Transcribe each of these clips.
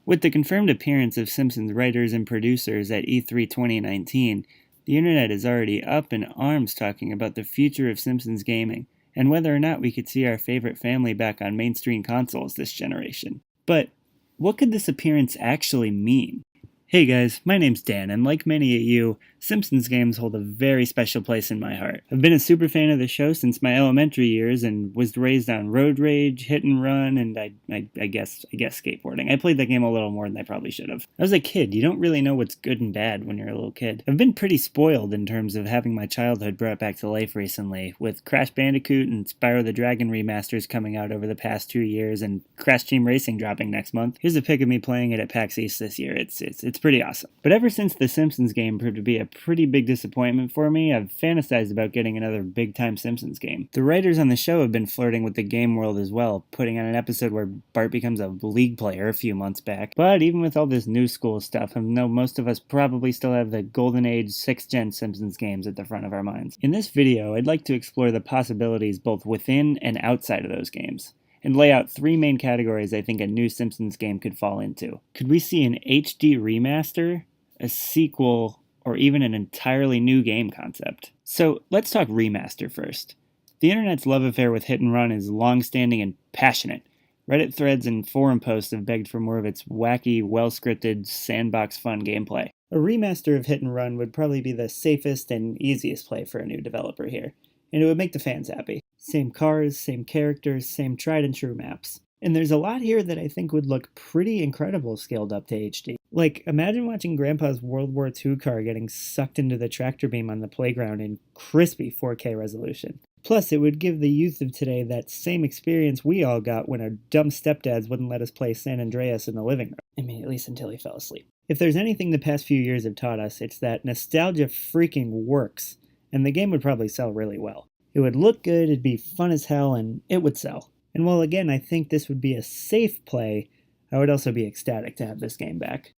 With the confirmed appearance of Simpsons writers and producers at E3 2019, the internet is already up in arms talking about the future of Simpsons gaming, and whether or not we could see our favorite family back on mainstream consoles this generation. But what could this appearance actually mean? Hey guys, my name's Dan, and like many of you, Simpsons games hold a very special place in my heart. I've been a super fan of the show since my elementary years and was raised on road rage, hit and run, and I guess skateboarding. I played that game a little more than I probably should have. I was a kid. You don't really know what's good and bad when you're a little kid. I've been pretty spoiled in terms of having my childhood brought back to life recently, with Crash Bandicoot and Spyro the Dragon remasters coming out over the past 2 years and Crash Team Racing dropping next month. Here's a pic of me playing it at PAX East this year. It's pretty awesome. But ever since the Simpsons game proved to be a pretty big disappointment for me, I've fantasized about getting another big-time Simpsons game. The writers on the show have been flirting with the game world as well, putting on an episode where Bart becomes a League player a few months back. But even with all this new school stuff, I know most of us probably still have the golden age 6th-gen Simpsons games at the front of our minds. In this video, I'd like to explore the possibilities both within and outside of those games, and lay out 3 main categories I think a new Simpsons game could fall into. Could we see an HD remaster, a sequel, or even an entirely new game concept? So let's talk remaster first. The internet's love affair with Hit and Run is long-standing and passionate. Reddit threads and forum posts have begged for more of its wacky, well-scripted, sandbox fun gameplay. A remaster of Hit and Run would probably be the safest and easiest play for a new developer here, and it would make the fans happy. Same cars, same characters, same tried and true maps. And there's a lot here that I think would look pretty incredible scaled up to HD. Like, imagine watching Grandpa's World War II car getting sucked into the tractor beam on the playground in crispy 4K resolution. Plus, it would give the youth of today that same experience we all got when our dumb stepdads wouldn't let us play San Andreas in the living room. I mean, at least until he fell asleep. If there's anything the past few years have taught us, it's that nostalgia freaking works, and the game would probably sell really well. It would look good, it'd be fun as hell, and it would sell. And while again I think this would be a safe play, I would also be ecstatic to have this game back.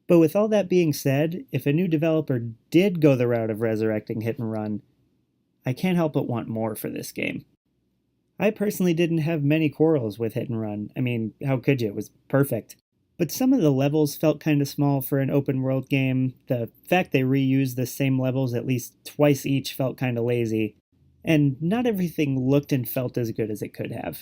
But with all that being said, if a new developer did go the route of resurrecting Hit and Run, I can't help but want more for this game. I personally didn't have many quarrels with Hit and Run. I mean, how could you? It was perfect. But some of the levels felt kind of small for an open world game. The fact they reused the same levels at least twice each felt kind of lazy. And not everything looked and felt as good as it could have.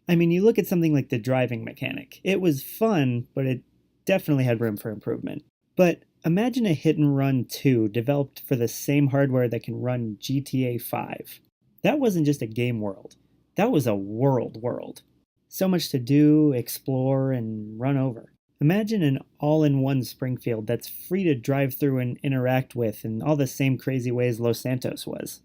I mean, you look at something like the driving mechanic. It was fun, but it definitely had room for improvement. But imagine a Hit and Run 2 developed for the same hardware that can run GTA 5. That wasn't just a game world. That was a world. So much to do, explore, and run over. Imagine an all-in-one Springfield that's free to drive through and interact with in all the same crazy ways Los Santos was.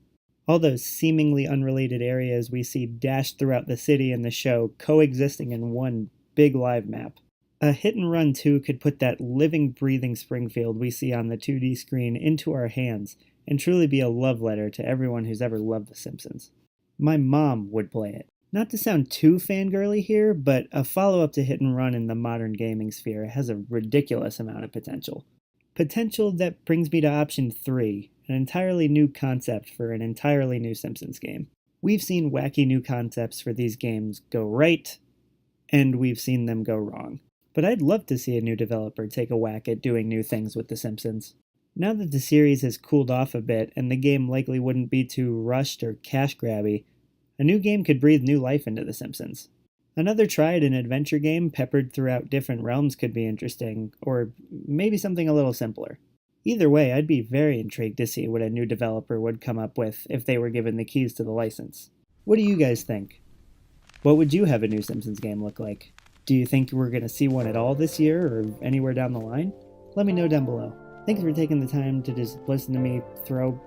All those seemingly unrelated areas we see dashed throughout the city in the show coexisting in one big live map. A Hit and Run 2 could put that living, breathing Springfield we see on the 2D screen into our hands and truly be a love letter to everyone who's ever loved The Simpsons. My mom would play it. Not to sound too fangirly here, but a follow-up to Hit and Run in the modern gaming sphere has a ridiculous amount of potential. Potential that brings me to option 3, an entirely new concept for an entirely new Simpsons game. We've seen wacky new concepts for these games go right, and we've seen them go wrong. But I'd love to see a new developer take a whack at doing new things with The Simpsons. Now that the series has cooled off a bit and the game likely wouldn't be too rushed or cash grabby, a new game could breathe new life into The Simpsons. Another try at an adventure game peppered throughout different realms could be interesting, or maybe something a little simpler. Either way, I'd be very intrigued to see what a new developer would come up with if they were given the keys to the license. What do you guys think? What would you have a new Simpsons game look like? Do you think we're going to see one at all this year or anywhere down the line? Let me know down below. Thanks for taking the time to just listen to me throw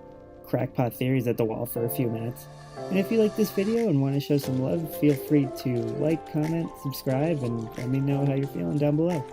crackpot theories at the wall for a few minutes. And if you like this video and want to show some love, feel free to like, comment, subscribe, and let me know how you're feeling down below.